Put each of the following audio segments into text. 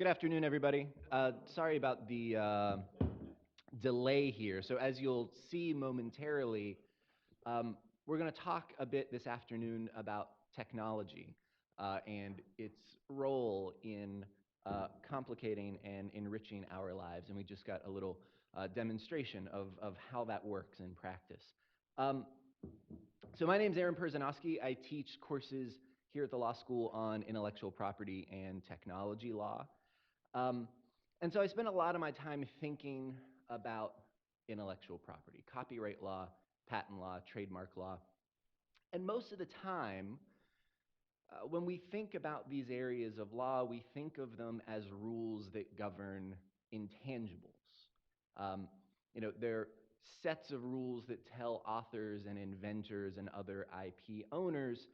Good afternoon, everybody. Sorry about the delay here. So as you'll see momentarily, we're going to talk a bit this afternoon about technology and its role in complicating and enriching our lives. And we just got a little demonstration of how that works in practice. So my name's Perzanowski. I teach courses here at the law school on intellectual property and technology law. And so I spend a lot of my time thinking about intellectual property, copyright law, patent law, trademark law. And most of the time, when we think about these areas of law, we think of them as rules that govern intangibles. They're sets of rules that tell authors and inventors and other IP owners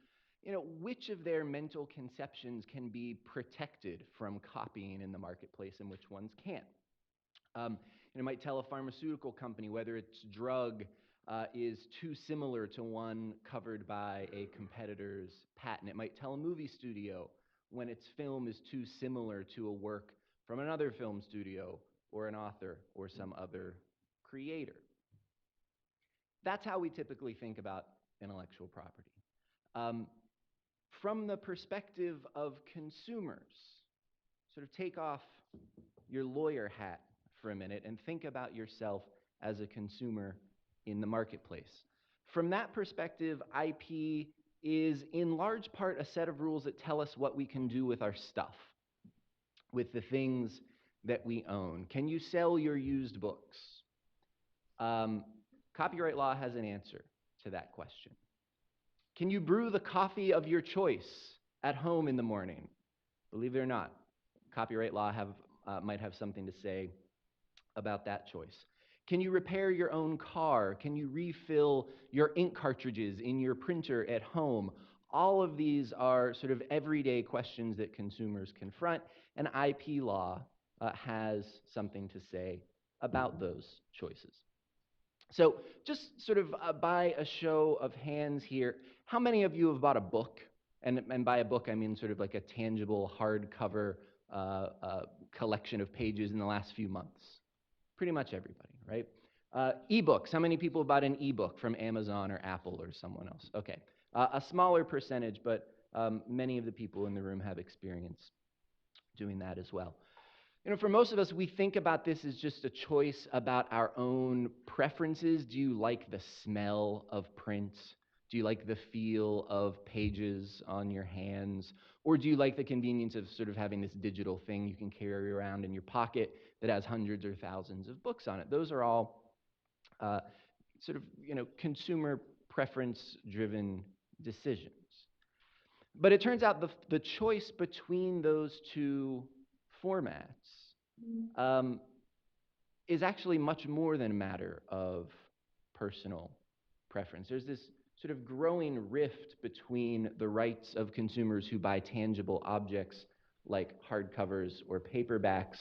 which of their mental conceptions can be protected from copying in the marketplace and which ones can't. It might tell a pharmaceutical company whether its drug is too similar to one covered by a competitor's patent. It might tell a movie studio when its film is too similar to a work from another film studio or an author or some other creator. That's how we typically think about intellectual property. From the perspective of consumers, sort of take off your lawyer hat for a minute and think about yourself as a consumer in the marketplace. From that perspective, IP is in large part a set of rules that tell us what we can do with our stuff, with the things that we own. Can you sell your used books? Copyright law has an answer to that question. Can you brew the coffee of your choice at home in the morning? Believe it or not, copyright law might have something to say about that choice. Can you repair your own car? Can you refill your ink cartridges in your printer at home? All of these are sort of everyday questions that consumers confront, and IP law has something to say about those choices. So just sort of by a show of hands here, how many of you have bought a book? And by a book, I mean sort of like a tangible hardcover collection of pages in the last few months? Pretty much everybody, right? E-books, how many people bought an e-book from Amazon or Apple or someone else? Okay, a smaller percentage, but many of the people in the room have experience doing that as well. For most of us, we think about this as just a choice about our own preferences. Do you like the smell of print? Do you like the feel of pages on your hands? Or do you like the convenience of sort of having this digital thing you can carry around in your pocket that has hundreds or thousands of books on it? Those are all sort of, consumer preference-driven decisions. But it turns out the choice between those two formats is actually much more than a matter of personal preference. There's this sort of growing rift between the rights of consumers who buy tangible objects like hardcovers or paperbacks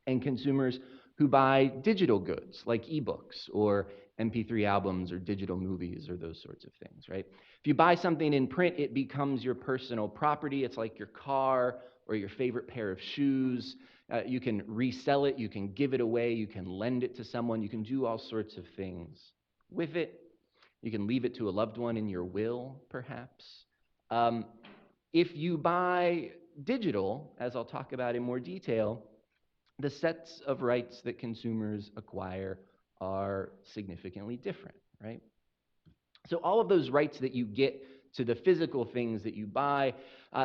and consumers who buy digital goods like ebooks or MP3 albums or digital movies or those sorts of things, right? If you buy something in print, it becomes your personal property. It's like your car or your favorite pair of shoes. You can resell it, you can give it away, you can lend it to someone, you can do all sorts of things with it. You can leave it to a loved one in your will, perhaps. If you buy digital, as I'll talk about in more detail, the sets of rights that consumers acquire are significantly different, right? So all of those rights that you get to the physical things that you buy,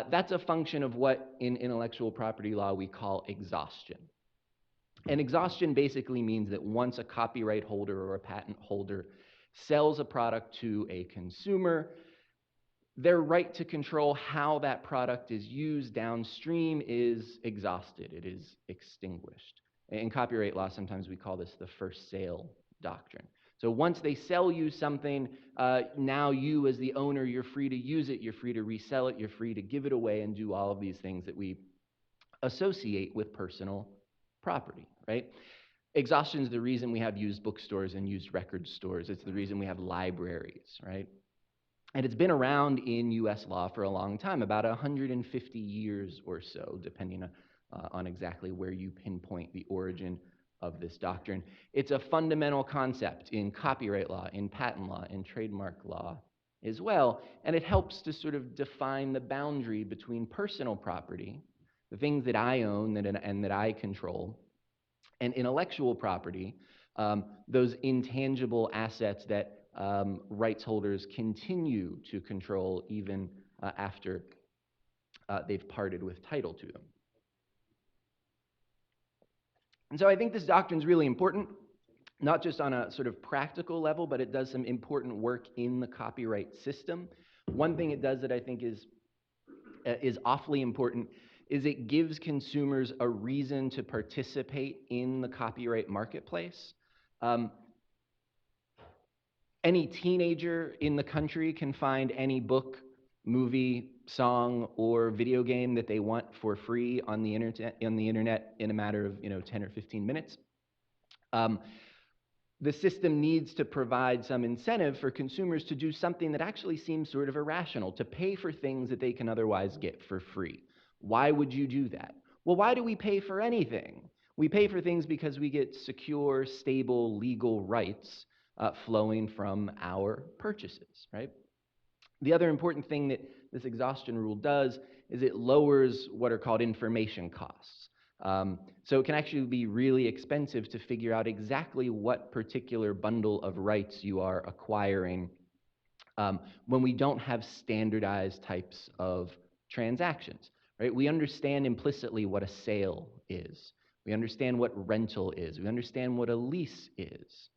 that's a function of what in intellectual property law we call exhaustion. And exhaustion basically means that once a copyright holder or a patent holder sells a product to a consumer, their right to control how that product is used downstream is exhausted. It is extinguished. In copyright law, sometimes we call this the first sale doctrine. So once they sell you something, now you as the owner, you're free to use it, you're free to resell it, you're free to give it away and do all of these things that we associate with personal property, right? Exhaustion is the reason we have used bookstores and used record stores. It's the reason we have libraries, right? And it's been around in U.S. law for a long time, about 150 years or so, depending on exactly where you pinpoint the origin of this doctrine. It's a fundamental concept in copyright law, in patent law, in trademark law as well, and it helps to sort of define the boundary between personal property, the things that I own and that I control, and intellectual property, those intangible assets that rights holders continue to control even after they've parted with title to them. And so I think this doctrine is really important, not just on a sort of practical level, but it does some important work in the copyright system. One thing it does that I think is awfully important is it gives consumers a reason to participate in the copyright marketplace. Any teenager in the country can find any book, movie, song, or video game that they want for free on the internet in a matter of 10 or 15 minutes. The system needs to provide some incentive for consumers to do something that actually seems sort of irrational, to pay for things that they can otherwise get for free. Why would you do that? Well, why do we pay for anything? We pay for things because we get secure, stable, legal rights flowing from our purchases, right? The other important thing that this exhaustion rule does is it lowers what are called information costs. So it can actually be really expensive to figure out exactly what particular bundle of rights you are acquiring when we don't have standardized types of transactions, right? We understand implicitly what a sale is. We understand what rental is. We understand what a lease is.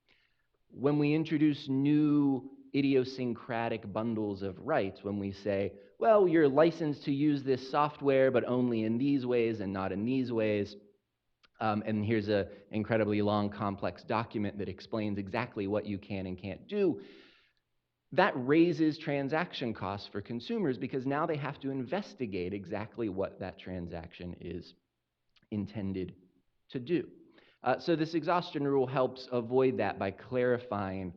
When we introduce new idiosyncratic bundles of rights, when we say, well, you're licensed to use this software, but only in these ways and not in these ways, and here's an incredibly long, complex document that explains exactly what you can and can't do, that raises transaction costs for consumers because now they have to investigate exactly what that transaction is intended to do. So this exhaustion rule helps avoid that by clarifying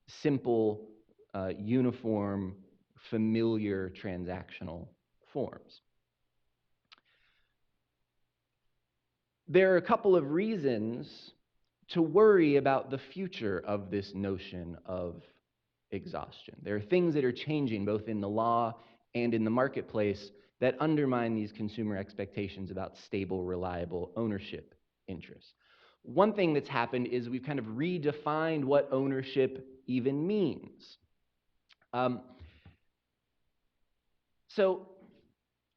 simple, uniform, familiar transactional forms. There are a couple of reasons to worry about the future of this notion of exhaustion. There are things that are changing both in the law and in the marketplace that undermine these consumer expectations about stable, reliable ownership interests. One thing that's happened is we've kind of redefined what ownership even means. So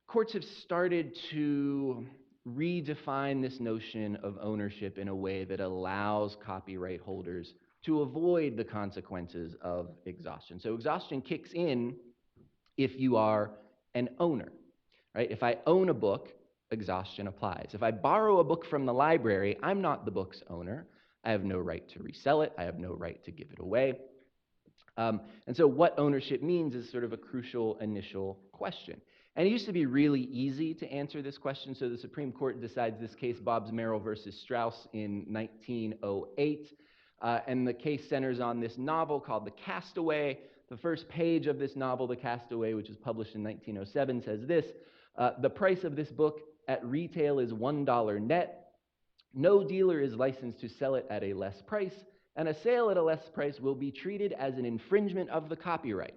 courts have started to redefine this notion of ownership in a way that allows copyright holders to avoid the consequences of exhaustion. So exhaustion kicks in if you are an owner, right? If I own a book, exhaustion applies. If I borrow a book from the library, I'm not the book's owner. I have no right to resell it. I have no right to give it away. And so what ownership means is sort of a crucial initial question. And it used to be really easy to answer this question. So the Supreme Court decides this case, Bobbs-Merrill versus Strauss, in 1908. And the case centers on this novel called The Castaway. The first page of this novel, The Castaway, which was published in 1907, says this: the price of this book at retail is $1 net. No dealer is licensed to sell it at a less price, and a sale at a less price will be treated as an infringement of the copyright.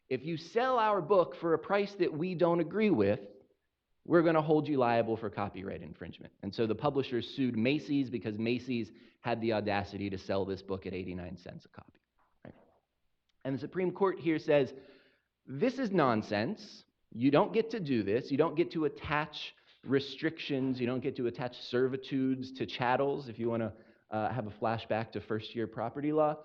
If you sell our book for a price that we don't agree with, we're going to hold you liable for copyright infringement. And so the publishers sued Macy's because Macy's had the audacity to sell this book at 89 cents a copy. Right? And the Supreme Court here says, this is nonsense. You don't get to do this. You don't get to attach restrictions. You don't get to attach servitudes to chattels, if you want to have a flashback to first-year property law.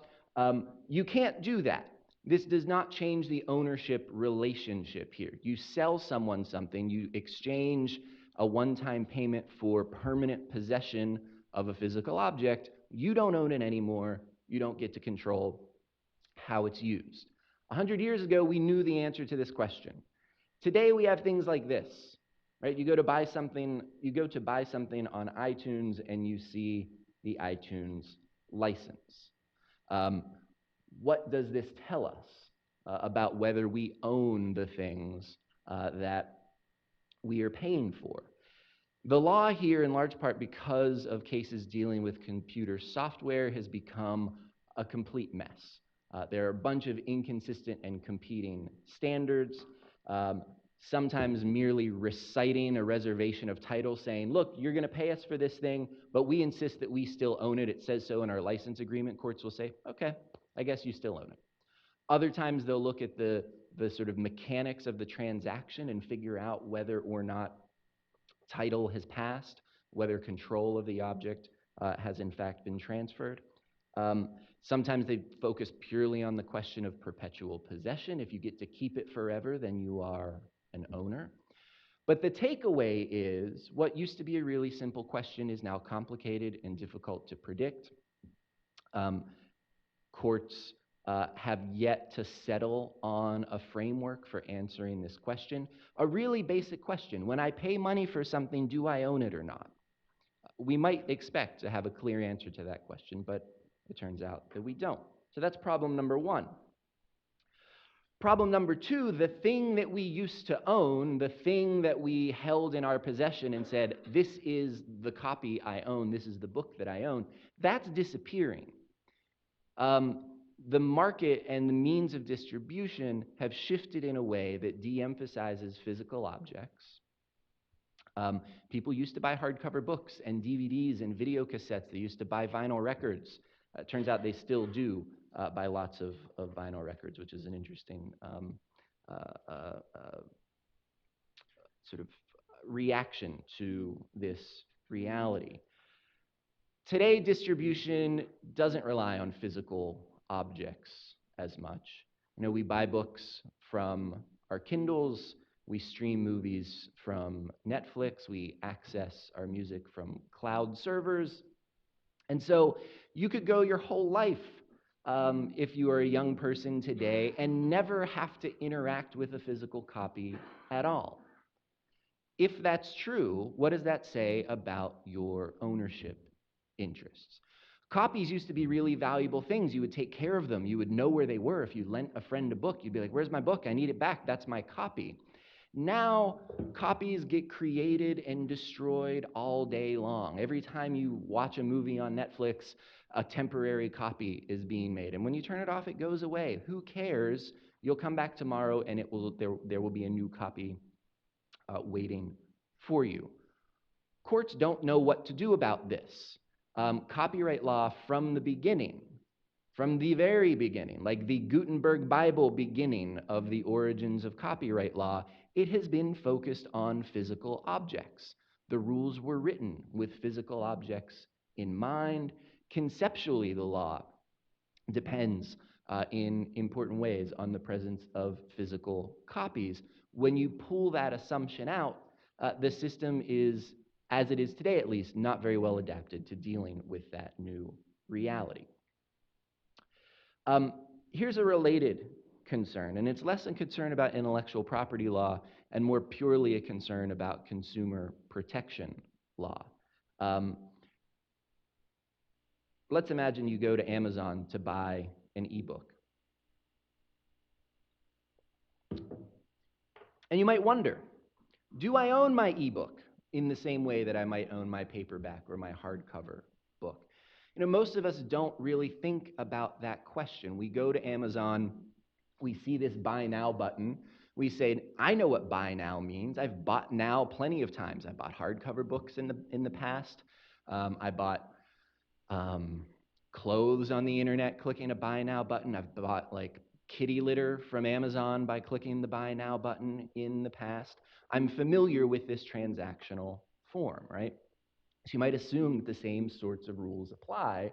You can't do that. This does not change the ownership relationship here. You sell someone something, you exchange a one-time payment for permanent possession of a physical object. You don't own it anymore. You don't get to control how it's used. 100 years ago, we knew the answer to this question. Today, we have things like this, right? You go to buy something on iTunes and you see the iTunes license. What does this tell us about whether we own the things that we are paying for? The law here, in large part because of cases dealing with computer software, has become a complete mess. There are a bunch of inconsistent and competing standards, sometimes merely reciting a reservation of title saying, look, you're going to pay us for this thing, but we insist that we still own it. It says so in our license agreement. Courts will say, okay, I guess you still own it. Other times they'll look at the sort of mechanics of the transaction and figure out whether or not title has passed, whether control of the object has in fact been transferred. Sometimes they focus purely on the question of perpetual possession. If you get to keep it forever, then you are an owner. But the takeaway is what used to be a really simple question is now complicated and difficult to predict. Courts have yet to settle on a framework for answering this question. A really basic question: when I pay money for something, do I own it or not? We might expect to have a clear answer to that question, but it turns out that we don't. So that's problem number one. Problem number two, the thing that we used to own, the thing that we held in our possession and said, this is the copy I own, this is the book that I own, that's disappearing. The market and the means of distribution have shifted in a way that de-emphasizes physical objects. People used to buy hardcover books and DVDs and video cassettes. They used to buy vinyl records. It turns out they still do buy lots of vinyl records, which is an interesting sort of reaction to this reality. Today, distribution doesn't rely on physical objects as much. You know, we buy books from our Kindles, we stream movies from Netflix, we access our music from cloud servers. And so you could go your whole life if you are a young person today and never have to interact with a physical copy at all. If that's true, what does that say about your ownership interests? Copies used to be really valuable things. You would take care of them. You would know where they were. If you lent a friend a book, you'd be like, where's my book? I need it back. That's my copy. Now, copies get created and destroyed all day long. Every time you watch a movie on Netflix, a temporary copy is being made. And when you turn it off, it goes away. Who cares? You'll come back tomorrow and there will be a new copy waiting for you. Courts don't know what to do about this. Copyright law from the beginning, from the very beginning, like the Gutenberg Bible beginning of the origins of copyright law, it has been focused on physical objects. The rules were written with physical objects in mind. Conceptually, the law depends in important ways on the presence of physical copies. When you pull that assumption out, the system is, as it is today at least, not very well adapted to dealing with that new reality. Here's a related concern, and it's less a concern about intellectual property law and more purely a concern about consumer protection law. Let's imagine you go to Amazon to buy an ebook. And you might wonder, do I own my ebook in the same way that I might own my paperback or my hardcover book? You know, most of us don't really think about that question. We go to Amazon, we see this buy now button. We say, I know what buy now means. I've bought now plenty of times. I bought hardcover books in the past. I bought clothes on the internet clicking a buy now button. I've bought like kitty litter from Amazon by clicking the buy now button in the past. I'm familiar with this transactional form, right? So you might assume that the same sorts of rules apply,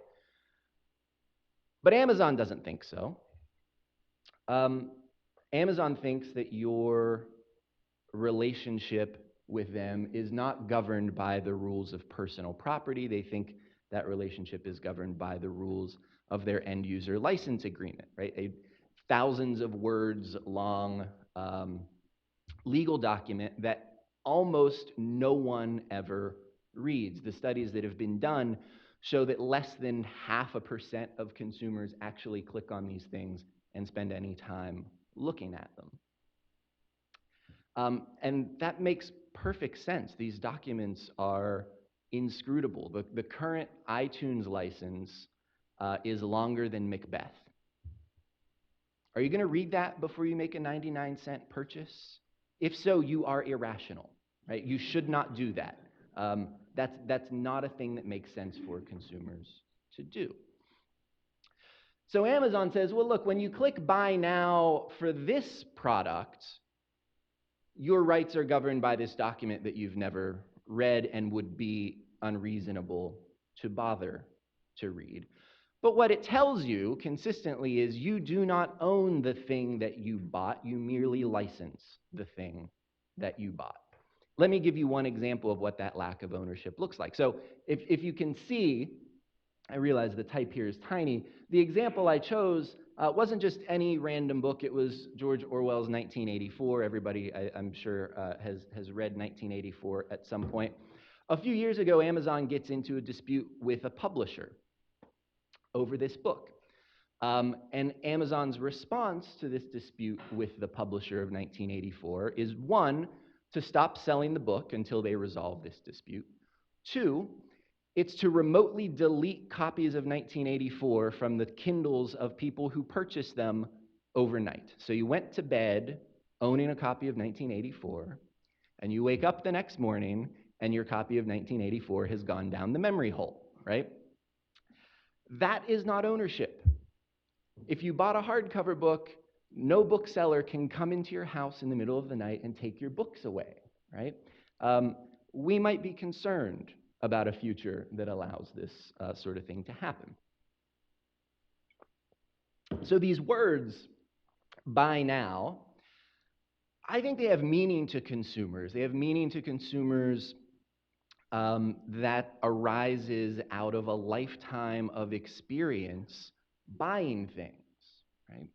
but Amazon doesn't think so. Amazon thinks that your relationship with them is not governed by the rules of personal property. They think that relationship is governed by the rules of their end user license agreement, right? A thousands of words long legal document that almost no one ever reads. The studies that have been done show that less than 0.5% of consumers actually click on these things and spend any time looking at them. And that makes perfect sense. These documents are inscrutable. The current iTunes license is longer than Macbeth. Are you going to read that before you make a 99-cent purchase? If so, you are irrational, right? You should not do that. That's not a thing that makes sense for consumers to do. So Amazon says, well, look, when you click buy now for this product, your rights are governed by this document that you've never read and would be unreasonable to bother to read. But what it tells you consistently is you do not own the thing that you bought, you merely license the thing that you bought. Let me give you one example of what that lack of ownership looks like. So if you can see, I realize the type here is tiny. The example I chose wasn't just any random book. It was George Orwell's 1984. Everybody, I'm sure, has read 1984 at some point. A few years ago, Amazon gets into a dispute with a publisher over this book. And Amazon's response to this dispute with the publisher of 1984 is, one, to stop selling the book until they resolve this dispute. Two, it's to remotely delete copies of 1984 from the Kindles of people who purchased them overnight. So you went to bed owning a copy of 1984, and you wake up the next morning, and your copy of 1984 has gone down the memory hole, right? That is not ownership. If you bought a hardcover book, no bookseller can come into your house in the middle of the night and take your books away, right? We might be concerned about a future that allows this sort of thing to happen. So these words, buy now, I think they have meaning to consumers. They have meaning to consumers that arises out of a lifetime of experience buying things, right?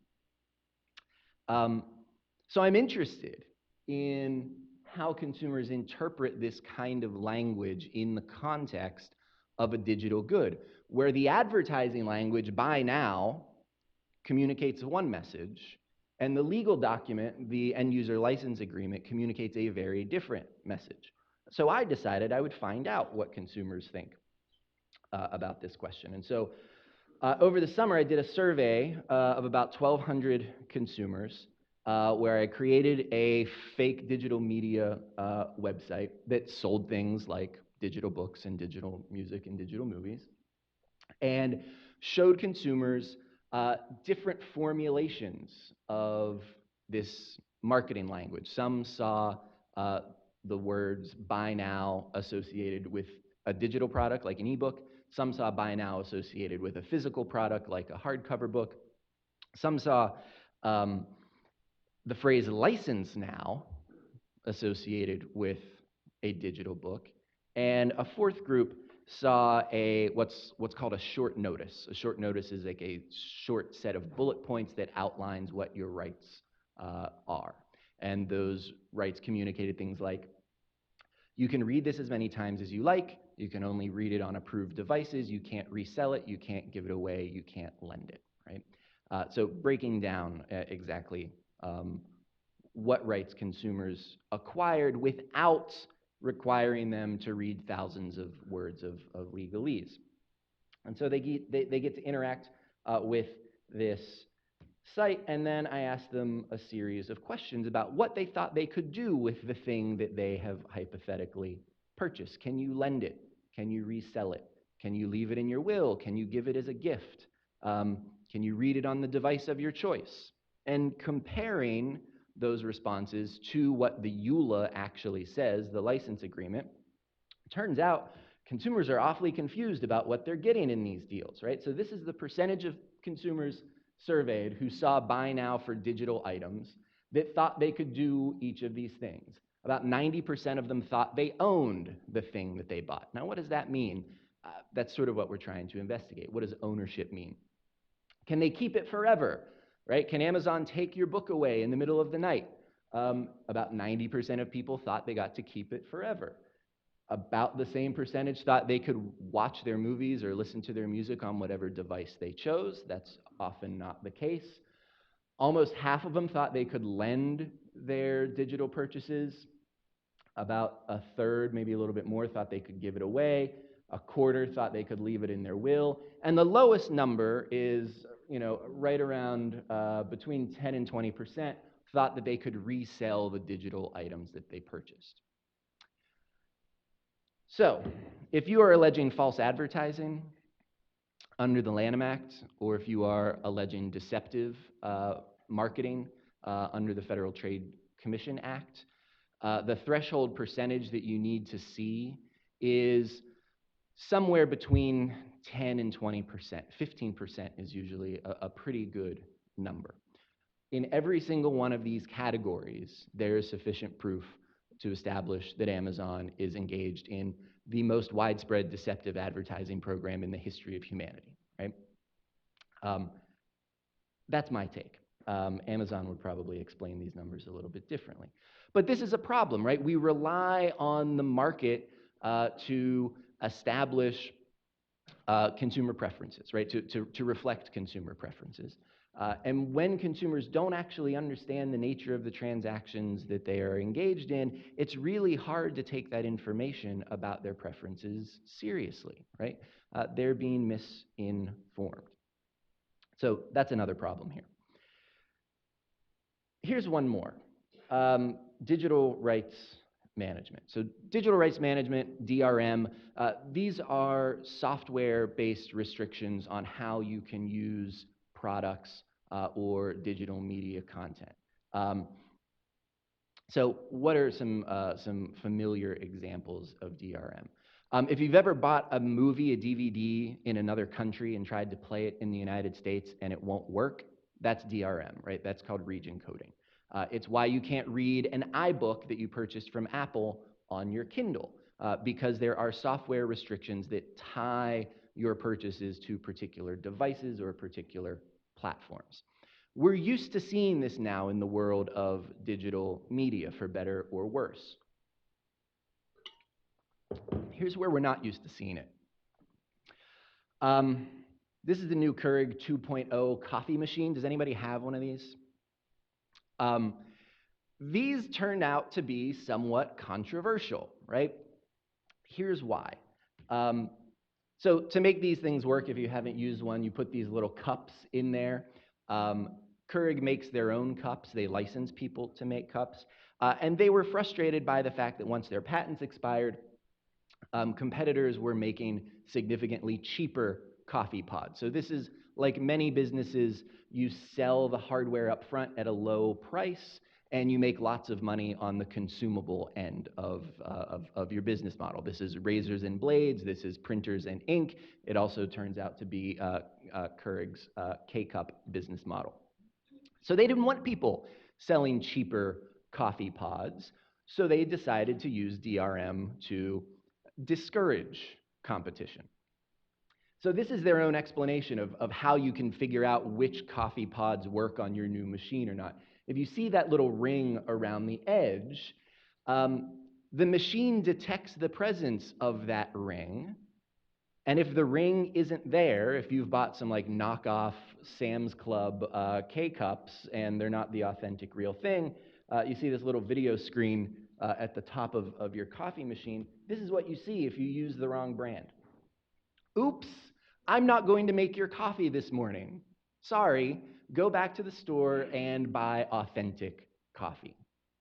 So I'm interested in how consumers interpret this kind of language in the context of a digital good, where the advertising language, buy now, communicates one message, and the legal document, the end user license agreement, communicates a very different message. So I decided I would find out what consumers think about this question. And so over the summer, I did a survey of about 1,200 consumers where I created a fake digital media website that sold things like digital books and digital music and digital movies, and showed consumers different formulations of this marketing language. Some saw the words buy now associated with a digital product like an ebook. Some saw buy now associated with a physical product like a hardcover book. Some saw the phrase license now associated with a digital book. And a fourth group saw what's called a short notice. A short notice is like a short set of bullet points that outlines what your rights are. And those rights communicated things like, you can read this as many times as you like, you can only read it on approved devices, you can't resell it, you can't give it away, you can't lend it, right? So breaking down exactly what rights consumers acquired without requiring them to read thousands of words of legalese. And so they get to interact with this site, and then I asked them a series of questions about what they thought they could do with the thing that they have hypothetically purchased. Can you lend it? Can you resell it? Can you leave it in your will? Can you give it as a gift? Can you read it on the device of your choice? And comparing those responses to what the EULA actually says, the license agreement, turns out consumers are awfully confused about what they're getting in these deals, right? So this is the percentage of consumers surveyed who saw buy now for digital items that thought they could do each of these things. About 90% of them thought they owned the thing that they bought. Now, what does that mean? That's sort of what we're trying to investigate. What does ownership mean? Can they keep it forever, right? Can Amazon take your book away in the middle of the night? About 90% of people thought they got to keep it forever. About the same percentage thought they could watch their movies or listen to their music on whatever device they chose. That's often not the case. Almost half of them thought they could lend their digital purchases. About a third, maybe a little bit more, thought they could give it away. A quarter thought they could leave it in their will. And the lowest number is, right around between 10 and 20% thought that they could resell the digital items that they purchased. So, if you are alleging false advertising under the Lanham Act, or if you are alleging deceptive marketing under the Federal Trade Commission Act, the threshold percentage that you need to see is somewhere between 10 and 20%. 15% is usually a pretty good number. In every single one of these categories, there is sufficient proof to establish that Amazon is engaged in the most widespread deceptive advertising program in the history of humanity, right? That's my take. Amazon would probably explain these numbers a little bit differently. But this is a problem, right? We rely on the market to establish consumer preferences, right? To reflect consumer preferences. And when consumers don't actually understand the nature of the transactions that they are engaged in, it's really hard to take that information about their preferences seriously, right? They're being misinformed. So that's another problem here. Here's one more. Digital rights management. So digital rights management, DRM, these are software-based restrictions on how you can use products or digital media content. So what are some familiar examples of DRM? If you've ever bought a movie, a DVD in another country and tried to play it in the United States and it won't work, that's DRM, right? That's called region coding. It's why you can't read an iBook that you purchased from Apple on your Kindle, because there are software restrictions that tie your purchases to particular devices or particular platforms. We're used to seeing this now in the world of digital media, for better or worse. Here's where we're not used to seeing it. This is the new Keurig 2.0 coffee machine. Does anybody have one of these? These turned out to be somewhat controversial, right? Here's why. So to make these things work, if you haven't used one, you put these little cups in there. Keurig makes their own cups. They license people to make cups. And they were frustrated by the fact that once their patents expired, competitors were making significantly cheaper coffee pods. So this is like many businesses, you sell the hardware up front at a low price, and you make lots of money on the consumable end of your business model. This is razors and blades. This is printers and ink. It also turns out to be Keurig's K-Cup business model. So they didn't want people selling cheaper coffee pods, so they decided to use DRM to discourage competition. So this is their own explanation of how you can figure out which coffee pods work on your new machine or not. If you see that little ring around the edge, the machine detects the presence of that ring. And if the ring isn't there, if you've bought some like knockoff Sam's Club K-Cups and they're not the authentic real thing, you see this little video screen at the top of your coffee machine. This is what you see if you use the wrong brand. Oops, I'm not going to make your coffee this morning. Sorry, go back to the store and buy authentic coffee,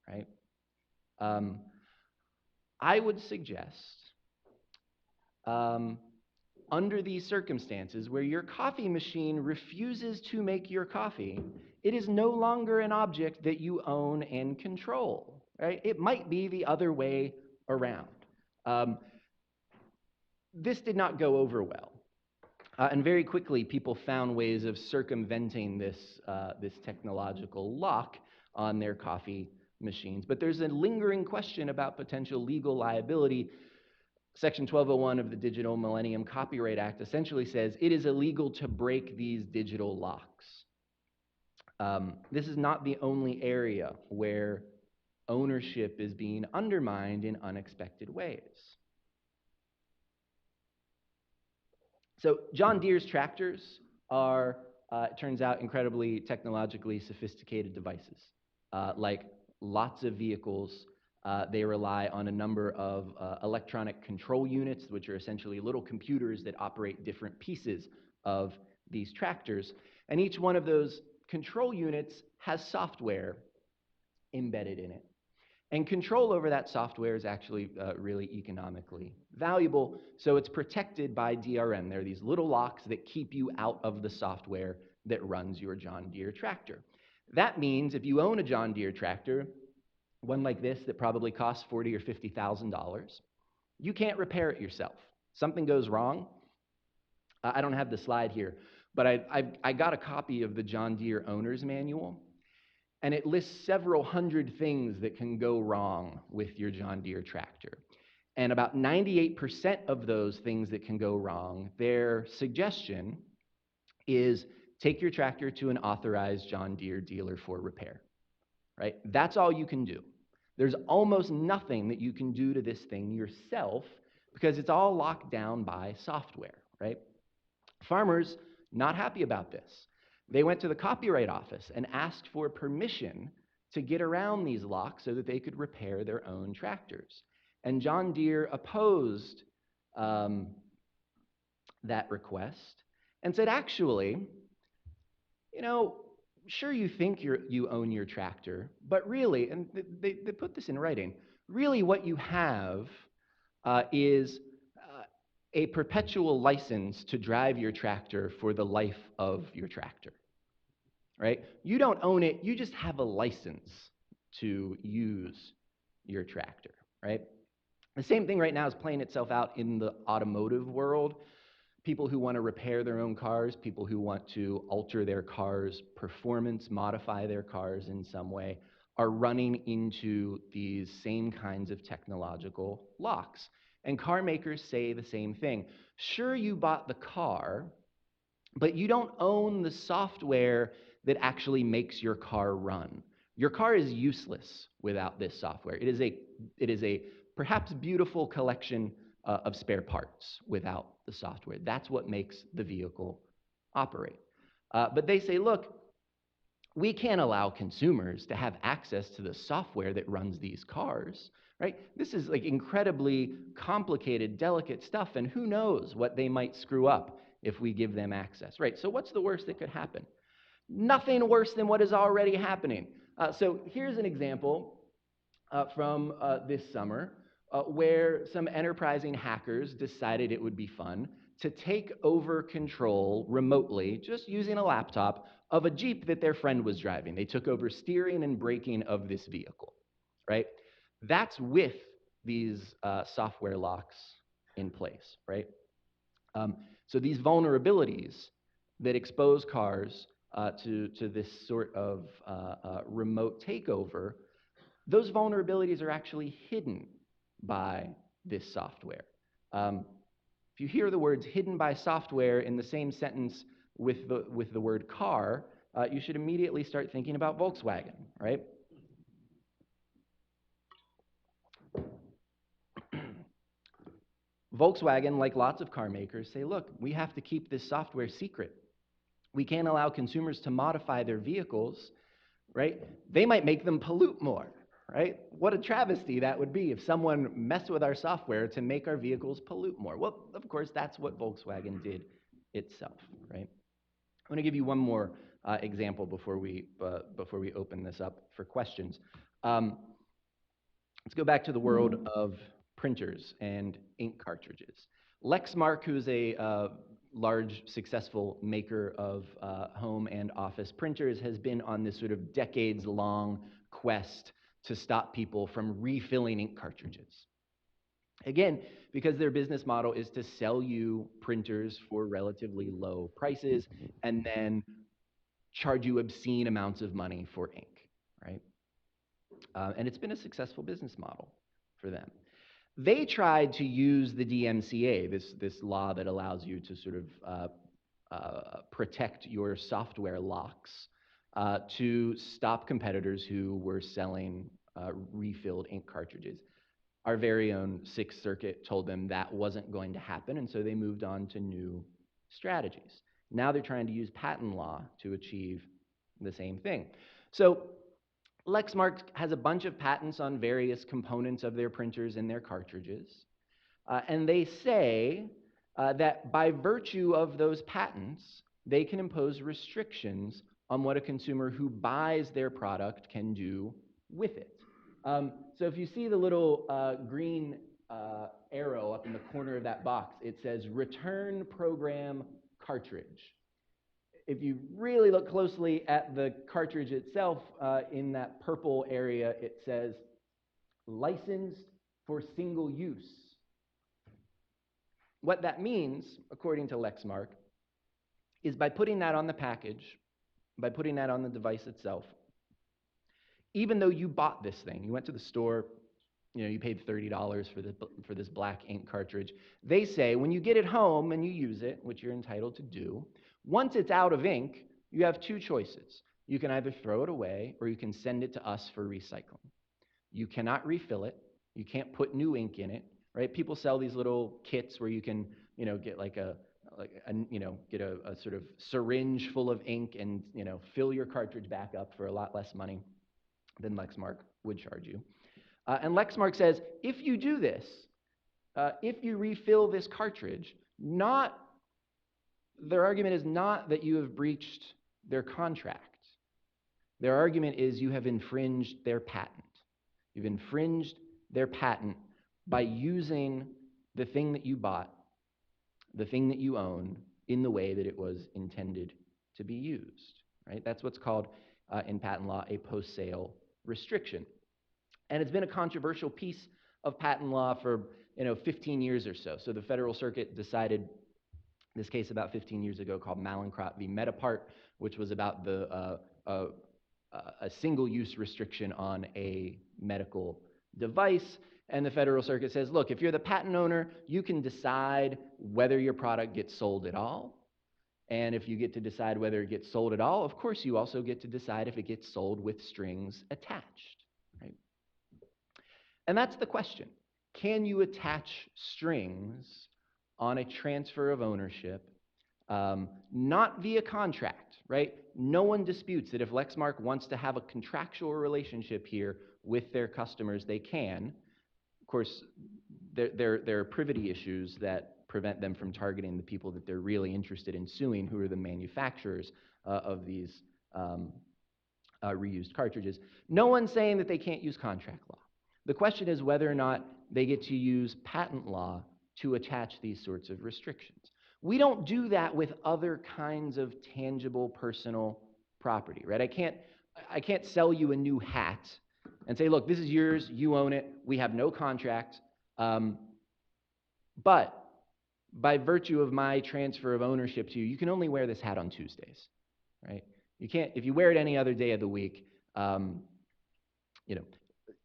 right? I would suggest, under these circumstances where your coffee machine refuses to make your coffee, it is no longer an object that you own and control, right? It might be the other way around. This did not go over well. And very quickly, people found ways of circumventing this technological lock on their coffee machines. But there's a lingering question about potential legal liability. Section 1201 of the Digital Millennium Copyright Act essentially says it is illegal to break these digital locks. This is not the only area where ownership is being undermined in unexpected ways. So John Deere's tractors are it turns out, incredibly technologically sophisticated devices. Like lots of vehicles, they rely on a number of electronic control units, which are essentially little computers that operate different pieces of these tractors. And each one of those control units has software embedded in it. And control over that software is actually really economically valuable. So it's protected by DRM. There are these little locks that keep you out of the software that runs your John Deere tractor. That means if you own a John Deere tractor, one like this that probably costs $40,000 or $50,000, you can't repair it yourself. Something goes wrong. I don't have the slide here, but I got a copy of the John Deere Owner's Manual, and it lists several hundred things that can go wrong with your John Deere tractor. And about 98% of those things that can go wrong, their suggestion is take your tractor to an authorized John Deere dealer for repair, right? That's all you can do. There's almost nothing that you can do to this thing yourself because it's all locked down by software, right? Farmers, not happy about this. They went to the Copyright Office and asked for permission to get around these locks so that they could repair their own tractors. And John Deere opposed that request and said, actually, you know, sure you think you own your tractor, but really, and they put this in writing, really what you have is a perpetual license to drive your tractor for the life of your tractor, right? You don't own it, you just have a license to use your tractor, right? The same thing right now is playing itself out in the automotive world. People who want to repair their own cars, people who want to alter their cars' performance, modify their cars in some way, are running into these same kinds of technological locks. And car makers say the same thing. Sure, you bought the car, but you don't own the software that actually makes your car run. Your car is useless without this software. It is a perhaps beautiful collection of spare parts without the software. That's what makes the vehicle operate. But they say, look, we can't allow consumers to have access to the software that runs these cars, right? This is like incredibly complicated, delicate stuff, and who knows what they might screw up if we give them access, right? So what's the worst that could happen? Nothing worse than what is already happening. So here's an example from this summer where some enterprising hackers decided it would be fun to take over control remotely, just using a laptop, of a Jeep that their friend was driving. They took over steering and braking of this vehicle, right? That's with these software locks in place, right? So these vulnerabilities that expose cars to this sort of remote takeover, those vulnerabilities are actually hidden by this software. If you hear the words hidden by software in the same sentence with the word car, you should immediately start thinking about Volkswagen, right? Volkswagen, like lots of car makers, say, look, we have to keep this software secret. We can't allow consumers to modify their vehicles, right? They might make them pollute more, right? What a travesty that would be if someone messed with our software to make our vehicles pollute more. Well, of course, that's what Volkswagen did itself, right? I want to give you one more example before we open this up for questions. Let's go back to the world of printers and ink cartridges. Lexmark, who's a large, successful maker of home and office printers, has been on this sort of decades-long quest to stop people from refilling ink cartridges. Again, because their business model is to sell you printers for relatively low prices and then charge you obscene amounts of money for ink, right? And it's been a successful business model for them. They tried to use the DMCA, this law that allows you to sort of protect your software locks, to stop competitors who were selling refilled ink cartridges. Our very own Sixth Circuit told them that wasn't going to happen, and so they moved on to new strategies. Now they're trying to use patent law to achieve the same thing. So Lexmark has a bunch of patents on various components of their printers and their cartridges. And they say that by virtue of those patents, they can impose restrictions on what a consumer who buys their product can do with it. So if you see the little green arrow up in the corner of that box, it says return program cartridge. If you really look closely at the cartridge itself, in that purple area, it says licensed for single use. What that means, according to Lexmark, is by putting that on the package, by putting that on the device itself, even though you bought this thing, you went to the store, you paid $30 for this black ink cartridge, they say when you get it home and you use it, which you're entitled to do, once it's out of ink, you have two choices. You can either throw it away or you can send it to us for recycling. You cannot refill it. You can't put new ink in it, right? People sell these little kits where you can, get get a sort of syringe full of ink and, fill your cartridge back up for a lot less money than Lexmark would charge you. And Lexmark says, if you do this, if you refill this cartridge, their argument is not that you have breached their contract. Their argument is you have infringed their patent. You've infringed their patent by using the thing that you bought, the thing that you own, in the way that it was intended to be used, right? That's what's called, in patent law, a post-sale restriction. And it's been a controversial piece of patent law for 15 years or so. So the Federal Circuit decided this case about 15 years ago called Mallinckrodt v. Metapart, which was about a single-use restriction on a medical device. And the Federal Circuit says, look, if you're the patent owner, you can decide whether your product gets sold at all. And if you get to decide whether it gets sold at all, of course you also get to decide if it gets sold with strings attached, right? And that's the question. Can you attach strings on a transfer of ownership, not via contract, right? No one disputes that if Lexmark wants to have a contractual relationship here with their customers, they can. Of course, there are privity issues that prevent them from targeting the people that they're really interested in suing, who are the manufacturers of these reused cartridges. No one's saying that they can't use contract law. The question is whether or not they get to use patent law to attach these sorts of restrictions. We don't do that with other kinds of tangible personal property, right? I can't sell you a new hat and say, look, this is yours, you own it, we have no contract, but by virtue of my transfer of ownership to you, you can only wear this hat on Tuesdays, right? You can't, if you wear it any other day of the week,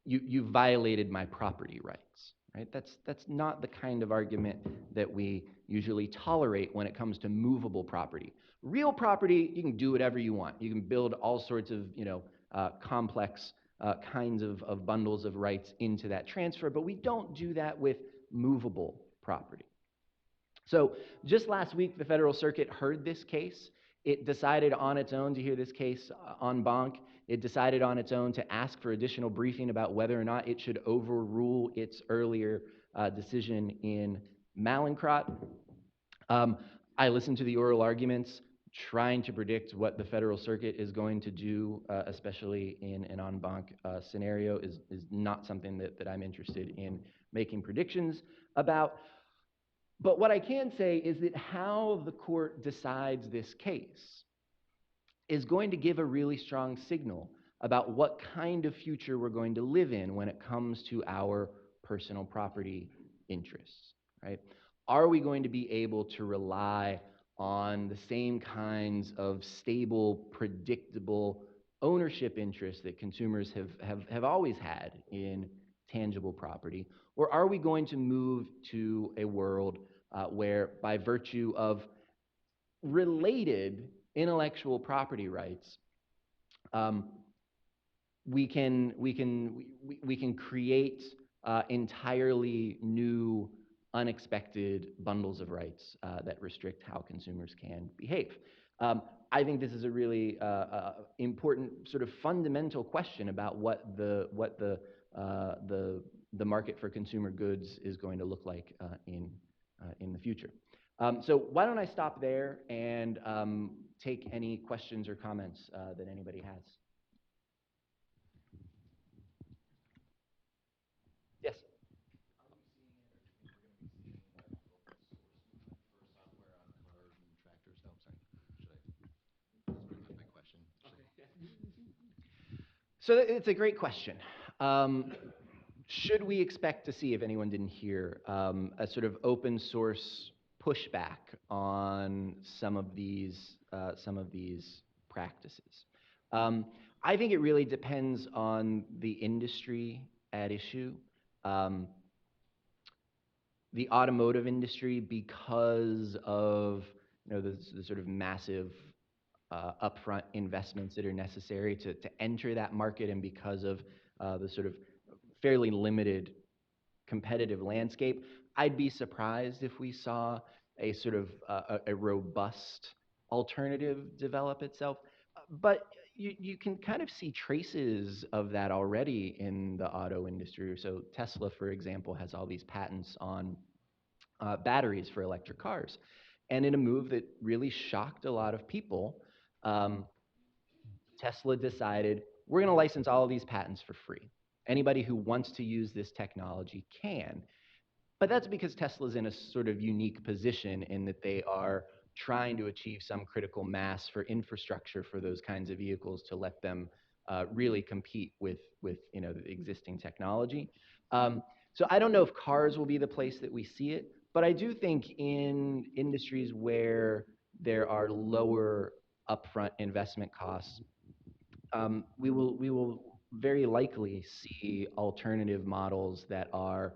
you violated my property rights, right? That's not the kind of argument that we usually tolerate when it comes to movable property. Real property, you can do whatever you want. You can build all sorts of, complex kinds of bundles of rights into that transfer, but we don't do that with movable property. So just last week, the Federal Circuit heard this case. It decided on its own to hear this case en banc. It decided on its own to ask for additional briefing about whether or not it should overrule its earlier decision in Mallinckrodt. I listened to the oral arguments, trying to predict what the Federal Circuit is going to do, especially in an en banc scenario, is not something that I'm interested in making predictions about. But what I can say is that how the court decides this case is going to give a really strong signal about what kind of future we're going to live in when it comes to our personal property interests, right? Are we going to be able to rely on the same kinds of stable, predictable ownership interests that consumers have always had in tangible property? Or are we going to move to a world where, by virtue of related intellectual property rights, we can create entirely new unexpected bundles of rights that restrict how consumers can behave. I think this is a really important sort of fundamental question about what the market for consumer goods is going to look like in the future. So why don't I stop there and take any questions or comments that anybody has. Yes. Are we seeing it, or do you think we're going to be seeing open source movement for software on cars and tractors? Oh, sorry. Should I repeat my question? So it's a great question. Should we expect to see, if anyone didn't hear, a sort of open source pushback on some of these practices? I think it really depends on the industry at issue. The automotive industry, because of the sort of massive upfront investments that are necessary to enter that market, and because of the sort of fairly limited competitive landscape, I'd be surprised if we saw a sort of a robust alternative develop itself. But you can kind of see traces of that already in the auto industry. So Tesla, for example, has all these patents on batteries for electric cars. And in a move that really shocked a lot of people, Tesla decided, we're going to license all of these patents for free. Anybody who wants to use this technology can. But that's because Tesla's in a sort of unique position in that they are trying to achieve some critical mass for infrastructure for those kinds of vehicles to let them really compete with the existing technology. So I don't know if cars will be the place that we see it, but I do think in industries where there are lower upfront investment costs, we will very likely see alternative models that are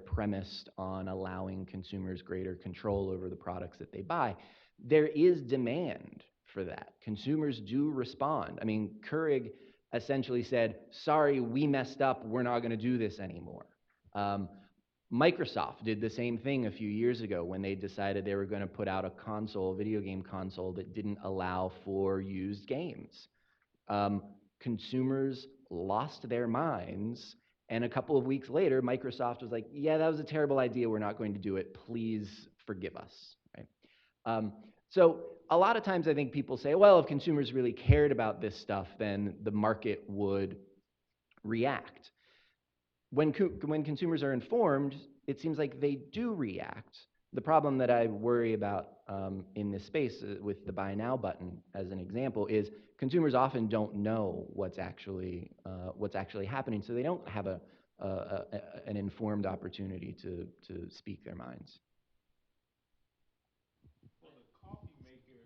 premised on allowing consumers greater control over the products that they buy. There is demand for that. Consumers do respond. I mean, Keurig essentially said, sorry, we messed up. We're not going to do this anymore. Microsoft did the same thing a few years ago when they decided they were going to put out a video game console that didn't allow for used games. Consumers lost their minds, and a couple of weeks later, Microsoft was like, yeah, that was a terrible idea. We're not going to do it. Please forgive us. Right? So a lot of times I think people say, well, if consumers really cared about this stuff, then the market would react. When consumers are informed, it seems like they do react. The problem that I worry about in this space with the buy now button, as an example, is consumers often don't know what's actually happening, so they don't have an informed opportunity to speak their minds. For the coffee maker,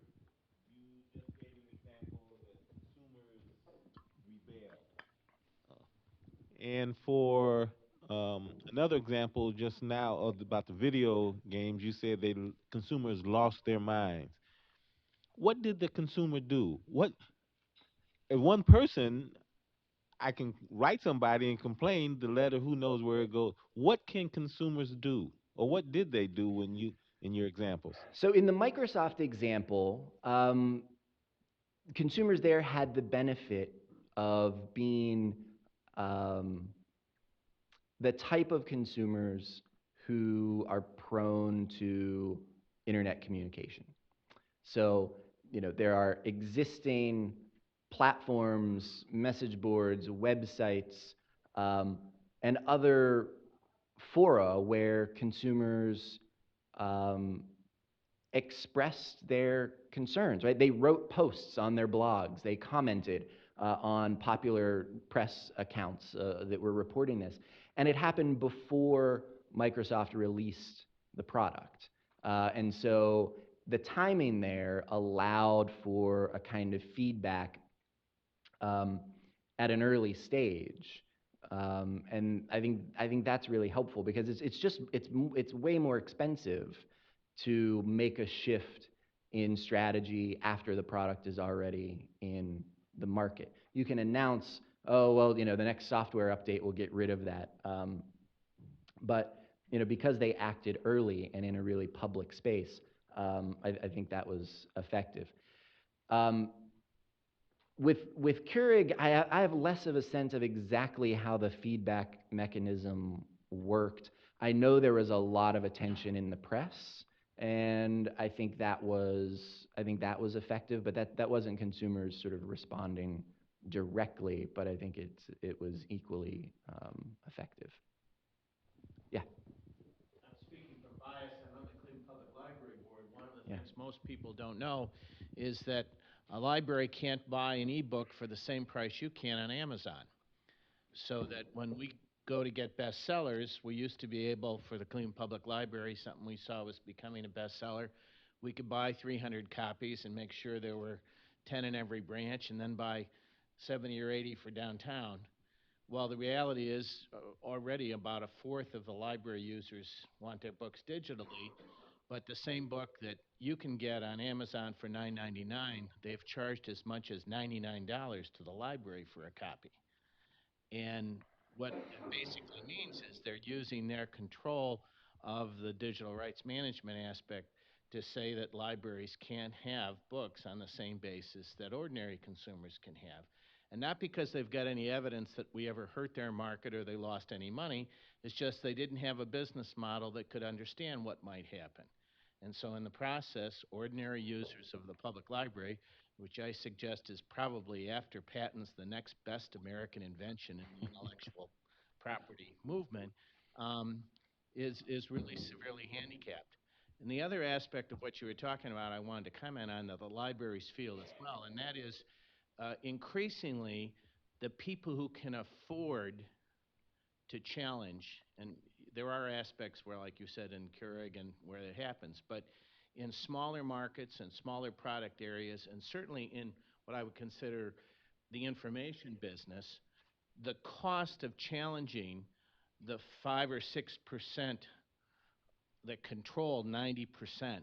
you just gave an example that consumers rebel. And for another example just now about the video games, you said consumers lost their minds. What did the consumer do? What if one person, I can write somebody and complain, the letter, who knows where it goes. What can consumers do? Or what did they do in your examples? So in the Microsoft example, consumers there had the benefit of being the type of consumers who are prone to internet communication. So, there are existing platforms, message boards, websites, and other fora where consumers expressed their concerns, right? They wrote posts on their blogs. They commented on popular press accounts that were reporting this. And it happened before Microsoft released the product. And so the timing there allowed for a kind of feedback at an early stage. And I think that's really helpful, because it's way more expensive to make a shift in strategy after the product is already in the market. You can announce, oh, well, the next software update will get rid of that. But because they acted early and in a really public space, I think that was effective. Um, with Keurig, I have less of a sense of exactly how the feedback mechanism worked. I know there was a lot of attention in the press, and I think that was effective, but that wasn't consumers sort of responding directly, but I think it was equally effective. Yeah. Speaking from bias, I'm on the Cleveland Public Library Board. One of the Yeah. things most people don't know is that a library can't buy an ebook for the same price you can on Amazon. So that when we go to get bestsellers, we used to be able, for the Cleveland Public Library, something we saw was becoming a bestseller, we could buy 300 copies and make sure there were 10 in every branch, and then buy 70 or 80 for downtown. Well, the reality is already about a fourth of the library users want their books digitally, but the same book that you can get on Amazon for $9.99, they've charged as much as $99 to the library for a copy. And what that basically means is they're using their control of the digital rights management aspect to say that libraries can't have books on the same basis that ordinary consumers can have. And not because they've got any evidence that we ever hurt their market or they lost any money, it's just they didn't have a business model that could understand what might happen. And so in the process, ordinary users of the public library, which I suggest is probably, after patents, the next best American invention in the intellectual property movement, is really severely handicapped. And the other aspect of what you were talking about, I wanted to comment on, that the libraries feel as well, and that is increasingly the people who can afford to challenge, and there are aspects where, like you said, in Keurig and where it happens, but in smaller markets and smaller product areas, and certainly in what I would consider the information business, the cost of challenging the 5 or 6% that control 90%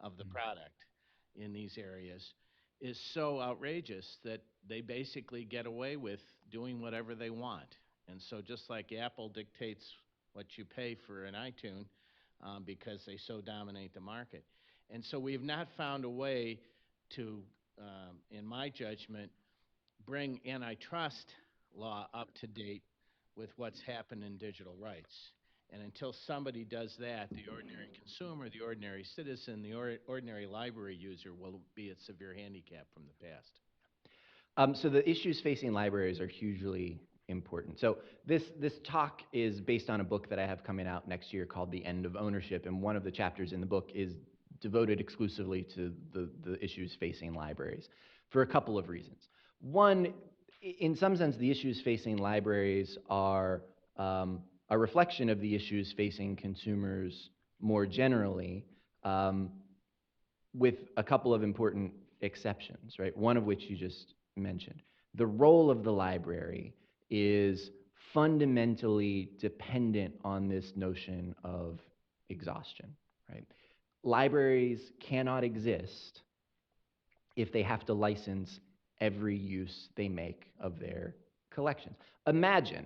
of the product in these areas is so outrageous that they basically get away with doing whatever they want. And so just like Apple dictates what you pay for an iTunes because they so dominate the market. And so we have not found a way to, in my judgment, bring antitrust law up to date with what's happened in digital rights. And until somebody does that, the ordinary consumer, the ordinary citizen, the ordinary library user will be at severe handicap from the past. So the issues facing libraries are hugely important. So this talk is based on a book that I have coming out next year called The End of Ownership, and one of the chapters in the book is devoted exclusively to the issues facing libraries for a couple of reasons. One, in some sense, the issues facing libraries are a reflection of the issues facing consumers more generally, with a couple of important exceptions, right? One of which you just mentioned. The role of the library is fundamentally dependent on this notion of exhaustion, right? Libraries cannot exist if they have to license every use they make of their collections. Imagine,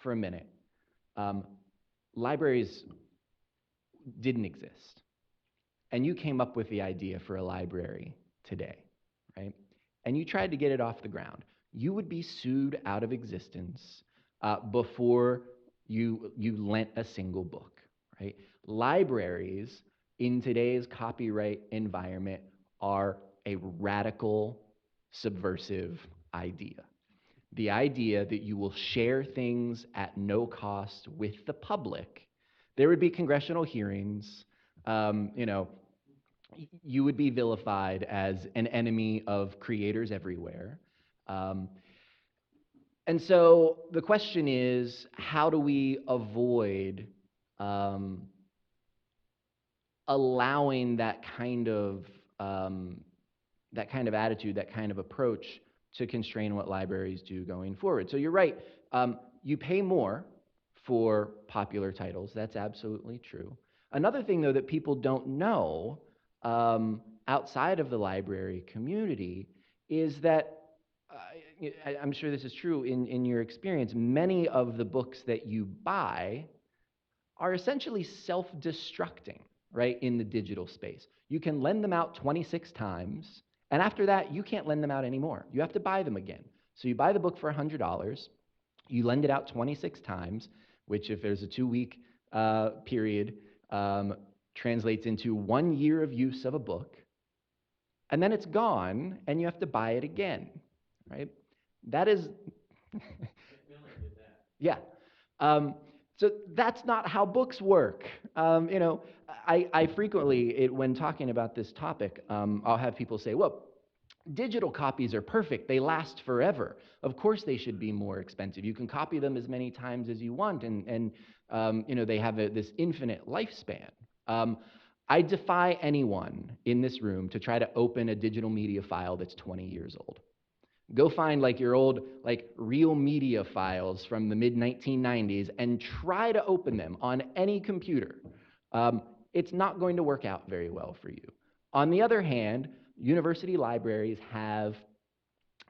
for a minute, libraries didn't exist, and you came up with the idea for a library today, right? And you tried to get it off the ground. You would be sued out of existence before you lent a single book, right? Libraries in today's copyright environment are a radical, subversive idea. The idea that you will share things at no cost with the public. There would be congressional hearings, you would be vilified as an enemy of creators everywhere. And so the question is, how do we avoid allowing that kind of attitude, that kind of approach to constrain what libraries do going forward? So you're right. You pay more for popular titles. That's absolutely true. Another thing, though, that people don't know outside of the library community is that, I'm sure this is true in your experience, many of the books that you buy are essentially self-destructing, right, in the digital space. You can lend them out 26 times, and after that, you can't lend them out anymore. You have to buy them again. So you buy the book for $100, you lend it out 26 times, which if there's a 2-week period, translates into 1 year of use of a book, and then it's gone, and you have to buy it again, right? That is... Yeah. So that's not how books work. You know, I frequently, when talking about this topic, I'll have people say, well, digital copies are perfect. They last forever. Of course they should be more expensive. You can copy them as many times as you want, and you know, they have this infinite lifespan. I defy anyone in this room to try to open a digital media file that's 20 years old. Go find like your old like real media files from the mid-1990s and try to open them on any computer. It's not going to work out very well for you. On the other hand, university libraries have,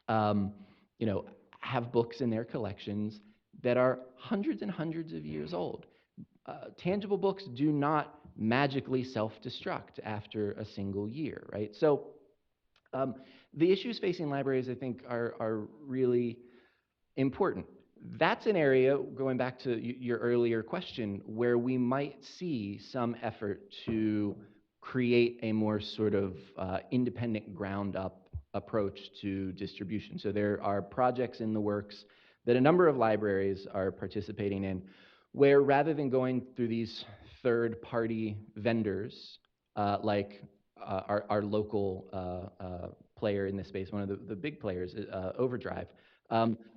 you know, have books in their collections that are hundreds and hundreds of years old. Tangible books do not magically self-destruct after a single year, right? So the issues facing libraries, I think, are really important. That's an area, going back to your earlier question, where we might see some effort to create a more sort of independent ground-up approach to distribution. So there are projects in the works that a number of libraries are participating in, where rather than going through these third-party vendors, like our local player in this space, one of the big players, Overdrive,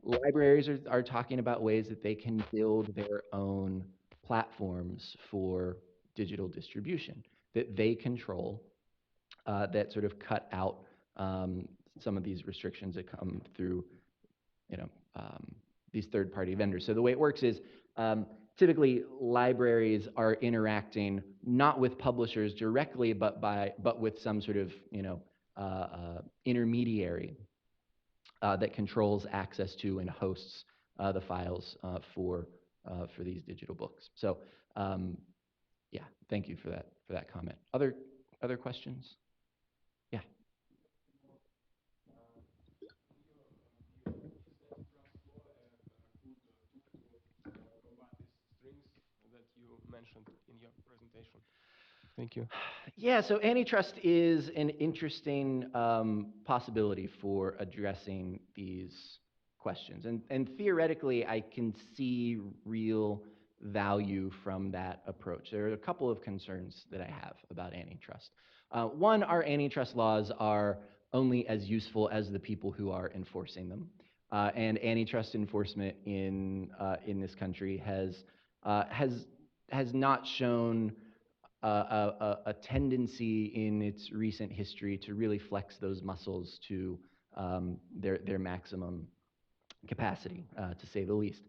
libraries are talking about ways that they can build their own platforms for digital distribution that they control, that sort of cut out some of these restrictions that come through, you know, these third-party vendors. So the way it works is typically libraries are interacting not with publishers directly, but with some sort of, you know, intermediary that controls access to and hosts the files for these digital books. So yeah, thank you for that comment. Other questions? Yeah. That you mentioned in your presentation. Thank you. Yeah, so antitrust is an interesting possibility for addressing these questions. And theoretically, I can see real value from that approach. There are a couple of concerns that I have about antitrust. One, our antitrust laws are only as useful as the people who are enforcing them. And antitrust enforcement in this country has not shown a tendency in its recent history to really flex those muscles to their maximum capacity, to say the least.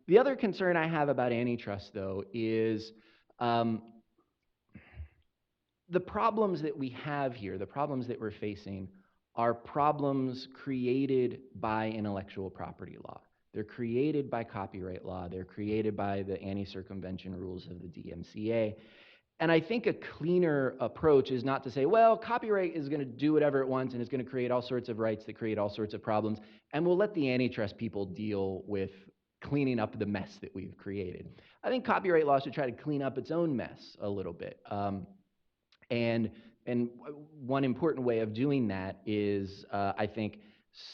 The other concern I have about antitrust, though, is the problems that we have here, the problems that we're facing, are problems created by intellectual property law. They're created by copyright law. They're created by the anti-circumvention rules of the DMCA. And I think a cleaner approach is not to say, well, copyright is going to do whatever it wants and it's going to create all sorts of rights that create all sorts of problems, and we'll let the antitrust people deal with cleaning up the mess that we've created. I think copyright law should try to clean up its own mess a little bit. And one important way of doing that is, I think,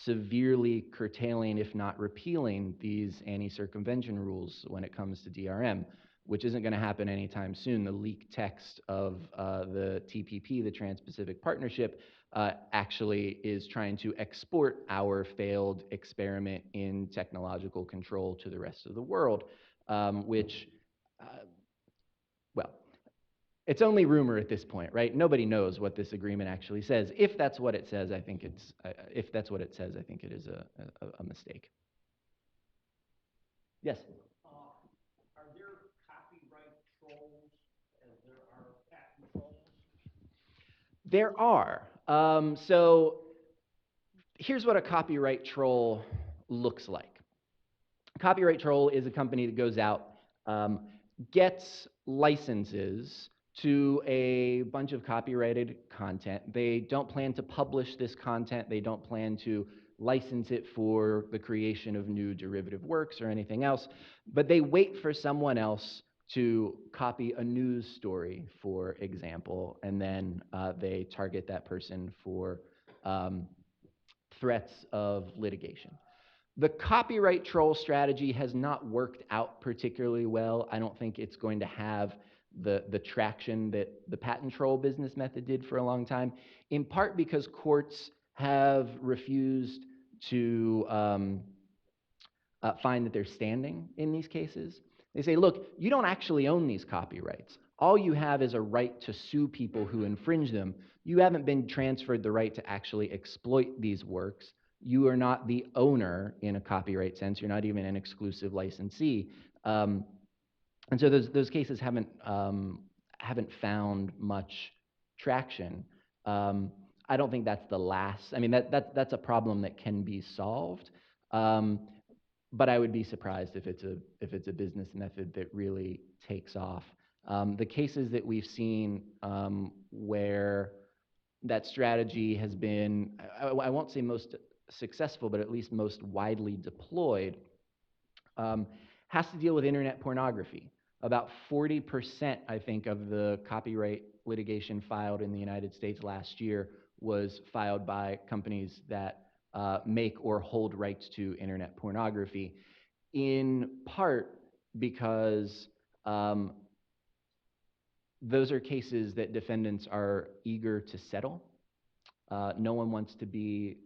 severely curtailing, if not repealing, these anti-circumvention rules when it comes to DRM, which isn't going to happen anytime soon. The leaked text of the TPP, the Trans-Pacific Partnership, actually is trying to export our failed experiment in technological control to the rest of the world, which, well, it's only rumor at this point, right? Nobody knows what this agreement actually says. If that's what it says, I think it's, if that's what it says, I think it is a mistake. Yes? Are there copyright trolls as there are patent trolls? There are. So here's what a copyright troll looks like. A copyright troll is a company that goes out, gets licenses to a bunch of copyrighted content. They don't plan to publish this content. They don't plan to license it for the creation of new derivative works or anything else, but they wait for someone else to copy a news story, for example, and then they target that person for threats of litigation. The copyright troll strategy has not worked out particularly well. I don't think it's going to have the traction that the patent troll business method did for a long time, in part because courts have refused to find that they're standing in these cases. They say, look, you don't actually own these copyrights. All you have is a right to sue people who infringe them. You haven't been transferred the right to actually exploit these works. You are not the owner in a copyright sense. You're not even an exclusive licensee. And so those cases haven't found much traction. I don't think that's the last. I mean, that's a problem that can be solved. But I would be surprised if it's a business method that really takes off. The cases that we've seen where that strategy has been, I won't say most successful, but at least most widely deployed, has to deal with internet pornography. About 40%, I think, of the copyright litigation filed in the United States last year was filed by companies that make or hold rights to internet pornography, in part because those are cases that defendants are eager to settle. No one wants to be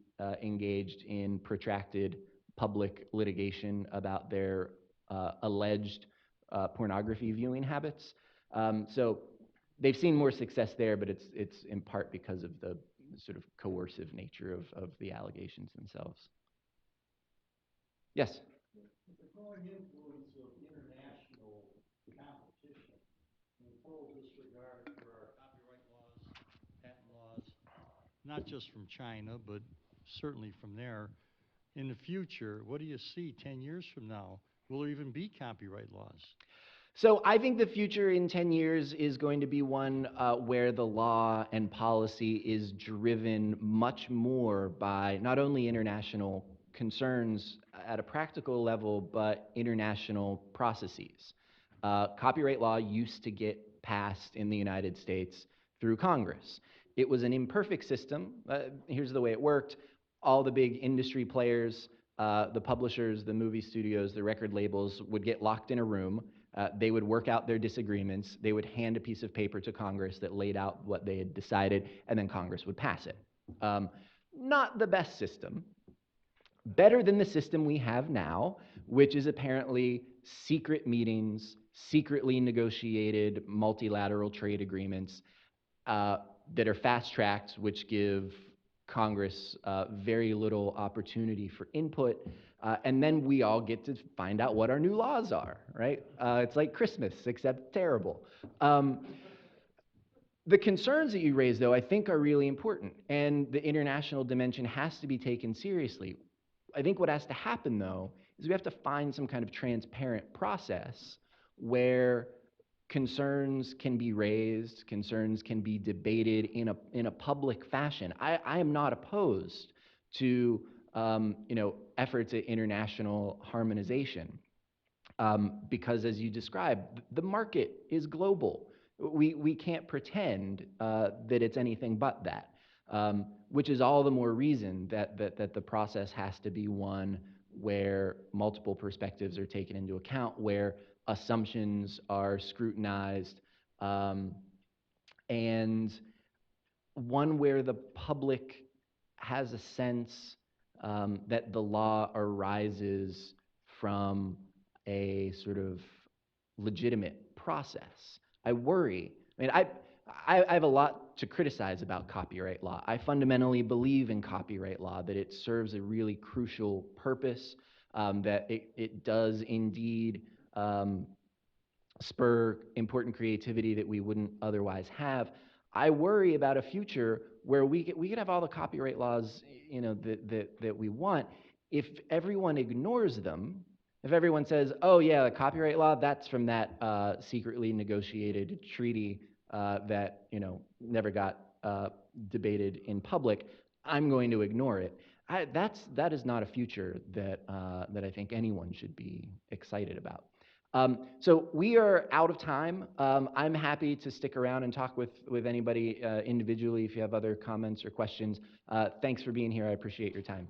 engaged in protracted public litigation about their alleged pornography viewing habits. So they've seen more success there, but it's in part because of the sort of coercive nature of the allegations themselves. Yes? The growing influence of international competition in full disregard for our copyright laws, patent laws, not just from China, but certainly from there. In the future, what do you see 10 years from now? Will there even be copyright laws? So I think the future in 10 years is going to be one where the law and policy is driven much more by not only international concerns at a practical level, but international processes. Copyright law used to get passed in the United States through Congress. It was an imperfect system. Here's the way it worked. All the big industry players, the publishers, the movie studios, the record labels would get locked in a room. They would work out their disagreements. They would hand a piece of paper to Congress that laid out what they had decided, and then Congress would pass it. Not the best system. Better than the system we have now, which is apparently secret meetings, secretly negotiated multilateral trade agreements that are fast-tracked, which give Congress very little opportunity for input. And then we all get to find out what our new laws are, right? It's like Christmas, except terrible. The concerns that you raised, though, I think are really important, and the international dimension has to be taken seriously. I think what has to happen, though, is we have to find some kind of transparent process where concerns can be raised, concerns can be debated in a public fashion. I am not opposed to efforts at international harmonization, because, as you described, the market is global. We can't pretend that it's anything but that, which is all the more reason that the process has to be one where multiple perspectives are taken into account, where assumptions are scrutinized, and one where the public has a sense that the law arises from a sort of legitimate process. I worry. I mean, I have a lot to criticize about copyright law. I fundamentally believe in copyright law, that it serves a really crucial purpose, that it does indeed spur important creativity that we wouldn't otherwise have. I worry about a future where we could have all the copyright laws, that we want. If everyone ignores them, If everyone says, oh yeah, the copyright law, that's from that secretly negotiated treaty that never got debated in public, I'm going to ignore it. That is not a future that I think anyone should be excited about. So we are out of time. I'm happy to stick around and talk with anybody individually if you have other comments or questions. Thanks for being here. I appreciate your time.